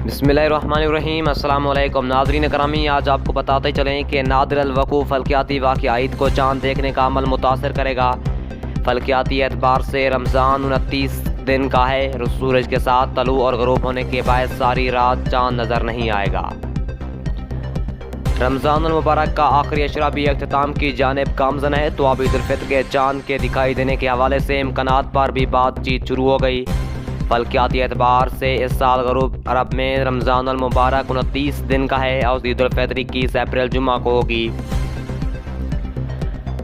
बिस्मिल्लाहिर्रहमानिर्रहीम। अस्सलाम वालेकुम नाज़रीन करामी, आज आपको बताते चलें कि नादिर अल वक़ूफ़ फ़ल्कियाती वाक़या ईद को चाँद देखने का अमल मुतासर करेगा। फ़ल्कियाती एतबार से रमज़ान 29 दिन का है। सूरज के साथ तलू और ग़ुरूब होने के बाद सारी रात चाँद नज़र नहीं आएगा। रमज़ान मुबारक का आखिरी अशरा भी अख्ताम की जानिब गामज़न है, तो अब ईद उल फितर के चाँद के दिखाई देने के हवाले से इम्कानात पर भी बातचीत शुरू हो गई। फ़ल्कियाती एतबार से इस साल ग़ुरूब अरब में रमज़ान अल मुबारक 29 दिन का है और ईद उल फितर 21 अप्रैल जुम्मा को होगी।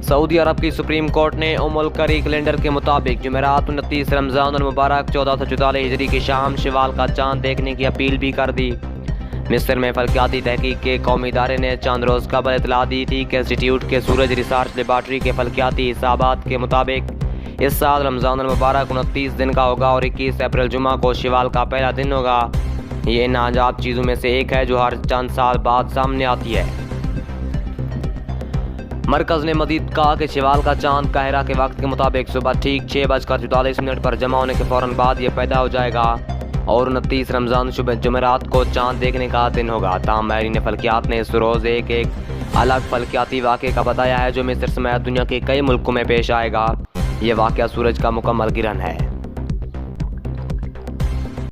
सऊदी अरब की सुप्रीम कोर्ट ने उम्मुल करी कैलेंडर के मुताबिक जुमेरात 29 रमज़ान अल मुबारक 1444 हिजरी की शाम शवाल का चाँद देखने की अपील भी कर दी। मिस्र में फ़ल्कियाती तहकीक के कौमी इदारे ने चंद रोज़ कबल इतला दी थी कि इंस्टीट्यूट के सूरज रिसर्च लेबार्ट्री के फ़ल्कियाती हिसाबात के मुताबिक इस साल रमज़ान मुबारक 29 दिन का होगा और 21 अप्रैल जुमा को शवाल का पहला दिन होगा। ये नायाब चीज़ों में से एक है जो हर चंद साल बाद सामने आती है। मरकज़ ने मज़ीद कहा कि शवाल का चाँद काहिरा के वक्त के मुताबिक सुबह ठीक 6:44 पर जमा होने के फ़ौरन बाद यह पैदा हो जाएगा और 29 रमज़ान शुभ जुमेरात को चाँद देखने का दिन होगा। ताम माहिरीन फ़ल्कियात ने इस रोज़ एक अलग फ़ल्कियाती वाक़े का बताया है जो मिस्र समेत दुनिया के कई मुल्कों में पेश आएगा। ये वाक़या सूरज का मुकम्मल गिरन है।